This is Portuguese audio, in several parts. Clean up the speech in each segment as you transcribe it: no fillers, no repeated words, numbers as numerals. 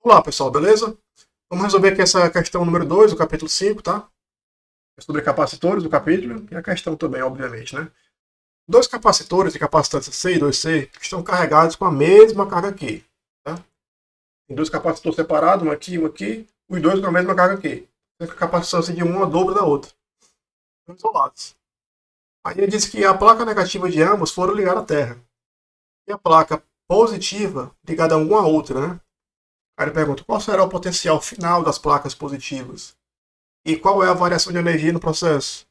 Olá, pessoal, beleza? Vamos resolver aqui essa questão número 2 do capítulo 5, tá? É sobre capacitores do capítulo e a questão também, obviamente, né? Dois capacitores de capacitância C e 2C estão carregados com a mesma carga Q, tá? Tem dois capacitores separados, um aqui, os dois com a mesma carga Q. A capacitância de um é o dobro da outra. Estão isolados. Aí ele diz que a placa negativa de ambos foram ligadas à Terra. E a placa positiva ligada a uma a outra, né? Aí ele pergunta qual será o potencial final das placas positivas e qual é a variação de energia no processo.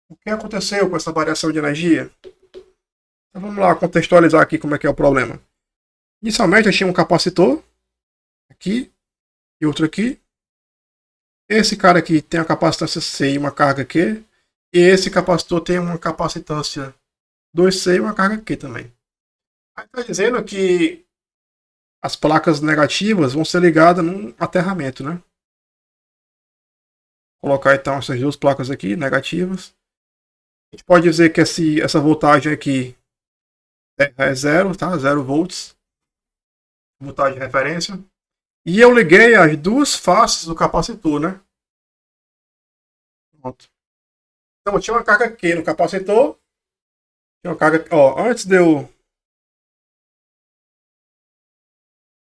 O que aconteceu com essa variação de energia? Então vamos lá contextualizar aqui como é que é o problema. Inicialmente eu tinha um capacitor aqui e outro aqui. Esse cara aqui tem a capacitância C e uma carga Q. E esse capacitor tem uma capacitância 2C e uma carga Q também. Aí está dizendo que as placas negativas vão ser ligadas num aterramento, né? Vou colocar então essas duas placas aqui, negativas. A gente pode dizer que essa voltagem aqui é zero, tá? 0 volts. Voltagem de referência. E eu liguei as duas faces do capacitor, né? Pronto. Então eu tinha uma carga Q no capacitor. Tinha uma carga. Ó, antes de eu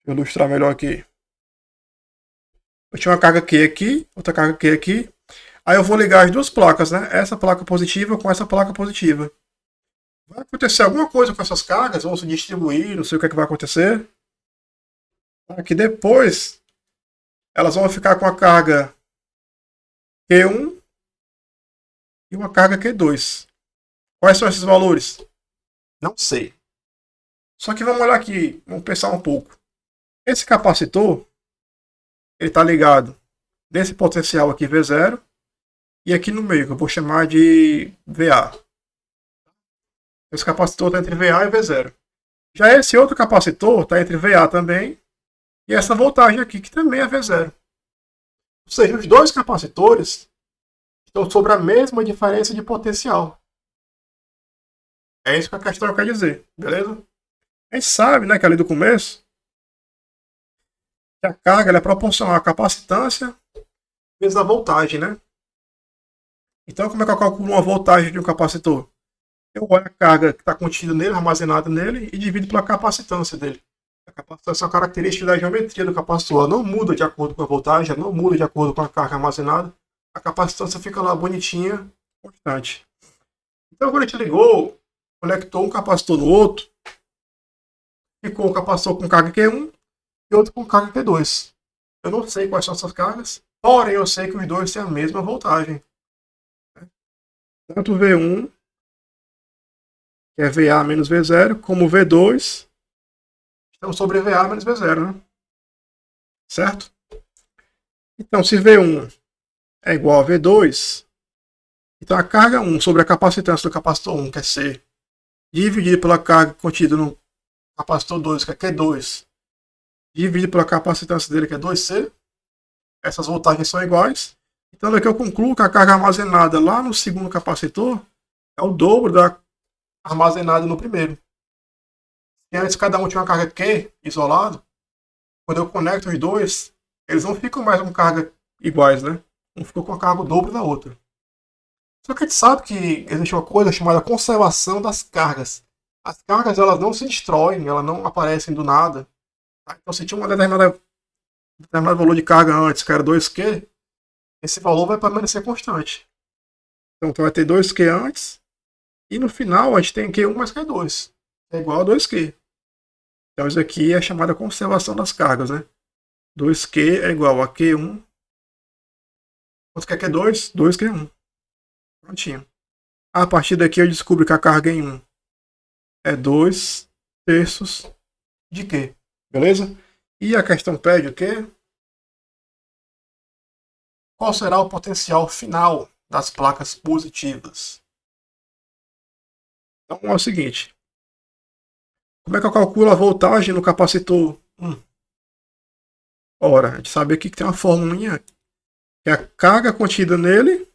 ilustrar melhor aqui. Eu tinha uma carga Q aqui, outra carga Q aqui. Aí eu vou ligar as duas placas, né? Essa placa positiva com essa placa positiva. Vai acontecer alguma coisa com essas cargas, vão se distribuir, não sei o que, é que vai acontecer. Que depois elas vão ficar com a carga Q1 e uma carga Q2. Quais são esses valores? Não sei. Só que vamos olhar aqui, vamos pensar um pouco. Esse capacitor, ele está ligado nesse potencial aqui V0 e aqui no meio, que eu vou chamar de VA. Esse capacitor está entre VA e V0. Já esse outro capacitor está entre VA também e essa voltagem aqui, que também é V0. Ou seja, os dois capacitores estão sobre a mesma diferença de potencial. É isso que a questão quer dizer, beleza? A gente sabe, né, que ali do começo, que a carga é proporcional à capacitância vezes a voltagem, né? Então, como é que eu calculo uma voltagem de um capacitor? Eu olho a carga que está contida nele, armazenada nele, e divido pela capacitância dele. A capacitância é uma característica da geometria do capacitor. Ela não muda de acordo com a voltagem, ela não muda de acordo com a carga armazenada. A capacitância fica lá bonitinha, constante. Então, quando a gente ligou, conectou um capacitor no outro, ficou um capacitor com carga Q1 e outro com carga Q2. Eu não sei quais são essas cargas, porém eu sei que os dois têm a mesma voltagem. Tanto V1, que é VA menos V0, como V2, estão sobre VA menos V0, né? Certo? Então, se V1 é igual a V2, então a carga 1 sobre a capacitância do capacitor 1, que é C, dividido pela carga contida no capacitor 2, que é Q2, dividido pela capacitância dele, que é 2C, essas voltagens são iguais. Então daqui eu concluo que a carga armazenada lá no segundo capacitor é o dobro da armazenada no primeiro. E antes cada um tinha uma carga Q isolado, quando eu conecto os dois, eles não ficam mais com carga iguais, né? Um ficou com a carga o dobro da outra. Só que a gente sabe que existe uma coisa chamada conservação das cargas. As cargas elas não se destroem, elas não aparecem do nada. Tá? Então se tinha um determinado valor de carga antes, que era 2Q, esse valor vai permanecer constante. Então vai ter 2Q antes, e no final a gente tem Q1 mais Q2. É igual a 2Q. Então isso aqui é chamada conservação das cargas, né? 2Q é igual a Q1. Quanto que é Q2? 2Q1. Prontinho. A partir daqui eu descubro que a carga em 1 é 2/3 de Q. Beleza? E a questão pede o quê? Qual será o potencial final das placas positivas? Então é o seguinte. Como é que eu calculo a voltagem no capacitor 1? Ora, a gente sabe aqui que tem uma formulinha, que é a carga contida nele,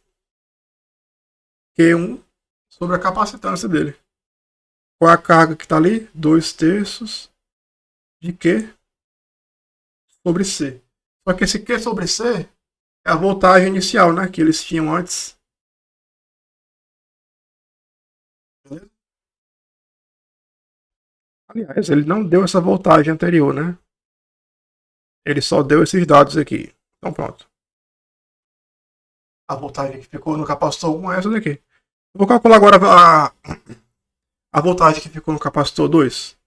Q1, sobre a capacitância dele. Qual é a carga que está ali? 2/3 de Q sobre C. Só que esse Q sobre C é a voltagem inicial, né? Que eles tinham antes. Beleza? Aliás, ele não deu essa voltagem anterior, né? Ele só deu esses dados aqui. Então pronto. A voltagem que ficou no capacitor 1 é essa daqui. Vou calcular agora a voltagem que ficou no capacitor 2.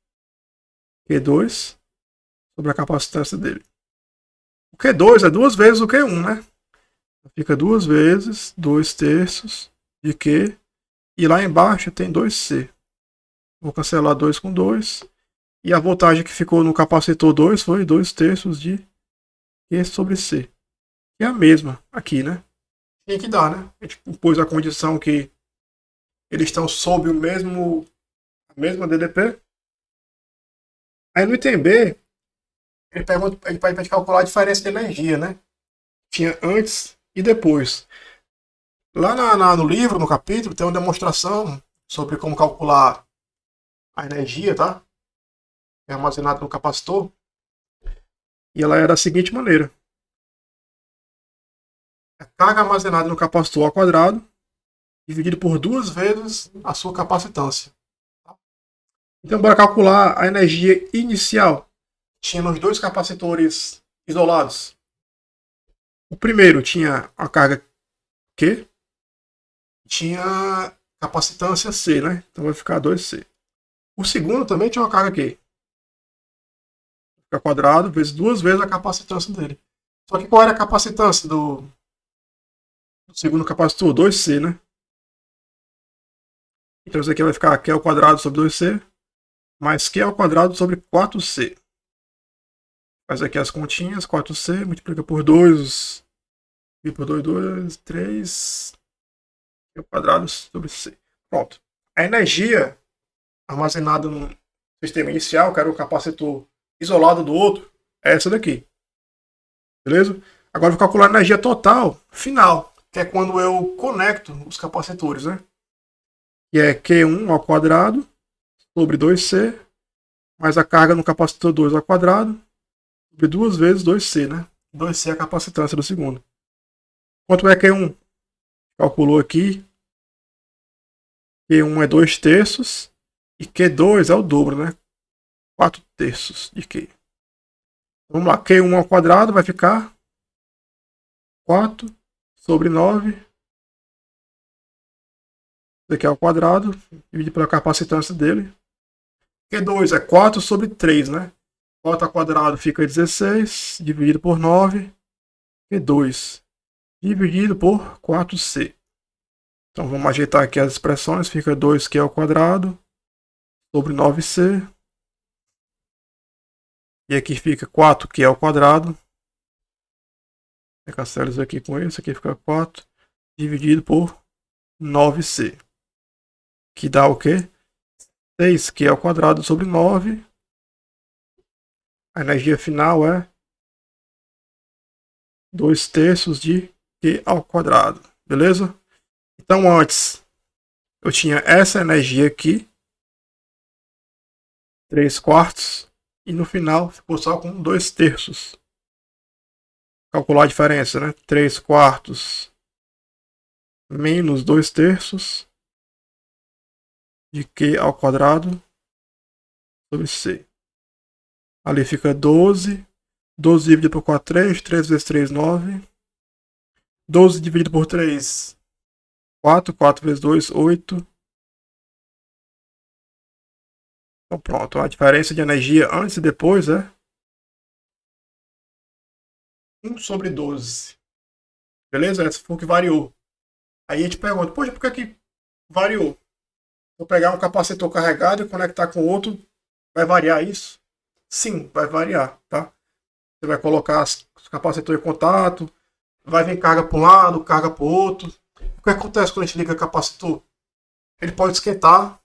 Q2 sobre a capacitância dele. O Q2 é duas vezes o Q1, né? Fica duas vezes 2 terços de Q. E lá embaixo tem 2C. Vou cancelar 2 com 2. E a voltagem que ficou no capacitor 2 foi 2 terços de Q sobre C. Que é a mesma aqui, né? Tem que dar, né? A gente pôs a condição que eles estão sob a mesma DDP. Aí no item B, ele vai calcular a diferença de energia, né? Tinha antes e depois. Lá no livro, no capítulo, tem uma demonstração sobre como calcular a energia, tá? É armazenada no capacitor. E ela era da seguinte maneira. A carga armazenada no capacitor ao quadrado, dividido por duas vezes a sua capacitância. Então, bora calcular a energia inicial. Tinha nos dois capacitores isolados. O primeiro tinha a carga Q, tinha capacitância C, né? Então vai ficar 2C. O segundo também tinha uma carga Q. Fica quadrado vezes duas vezes a capacitância dele. Só que qual era a capacitância do segundo capacitor? 2C, né? Então isso aqui vai ficar Q ao quadrado sobre 2C, mais Q ao quadrado sobre 4C. Faz aqui as continhas, 4C, multiplica por 2, e por 2, 2, 3, Q ao quadrado sobre C. Pronto. A energia armazenada no sistema inicial, que era o capacitor isolado do outro, é essa daqui. Beleza? Agora eu vou calcular a energia total final, que é quando eu conecto os capacitores, né? Que é Q1 ao quadrado sobre 2C, mais a carga no capacitor 2 ao quadrado, sobre duas vezes 2C, né? 2C é a capacitância do segundo. Quanto é Q1? Calculou aqui. Q1 é 2 terços e Q2 é o dobro, né? 4 terços de Q. Vamos lá, Q1 ao quadrado vai ficar 4 sobre 9. Isso aqui é ao quadrado, dividido pela capacitância dele. Q2 é 4 sobre 3, né? 4 ao quadrado fica 16, dividido por 9. Q2, dividido por 4C. Então vamos ajeitar aqui as expressões. Fica 2Q ao quadrado sobre 9C. E aqui fica 4Q ao quadrado. Cancela isso aqui com isso. Aqui fica 4 dividido por 9C. Que dá o quê? 6Q ao quadrado sobre 9. A energia final é 2 terços de Q ao quadrado. Beleza? Então antes eu tinha essa energia aqui. 3 quartos. E no final ficou só com 2 terços. Calcular a diferença, né? 3 quartos menos 2 terços de Q ao quadrado sobre C. Ali fica 12. 12 dividido por 4, 3. 3 vezes 3, 9. 12 dividido por 3, 4. 4 vezes 2, 8. Então pronto, a diferença de energia antes e depois é 1 sobre 12. Beleza? Essa foi o que variou. Aí a gente pergunta, poxa, por que variou? Vou pegar um capacitor carregado e conectar com outro, vai variar isso? Sim, vai variar, tá? Você vai colocar os capacitores em contato, vai vir carga para um lado, carga para o outro. O que acontece quando a gente liga o capacitor? Ele pode esquentar,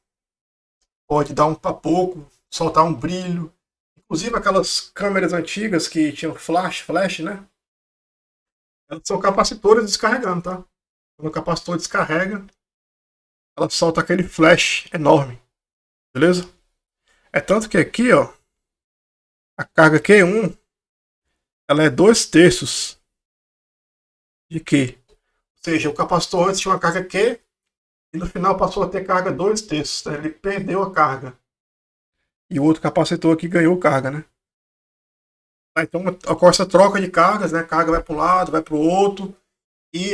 pode dar um papoco, soltar um brilho. Inclusive aquelas câmeras antigas que tinham flash, né? Elas são capacitores descarregando, tá? Quando o capacitor descarrega, ela solta aquele flash enorme. Beleza? É tanto que aqui, ó, a carga Q1 ela é 2/3 de Q. Ou seja, o capacitor antes tinha uma carga Q e no final passou a ter carga 2/3. Né? Ele perdeu a carga. E o outro capacitor aqui ganhou carga, né? Então ocorre essa troca de cargas, né? A carga vai para um lado, vai para o outro. E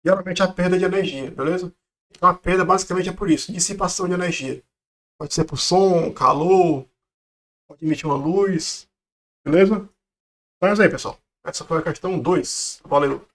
geralmente a perda de energia, beleza? Então a perda basicamente é por isso, dissipação de energia. Pode ser por som, calor, pode emitir uma luz, beleza? Então é isso aí, pessoal. Essa foi a questão 2. Valeu!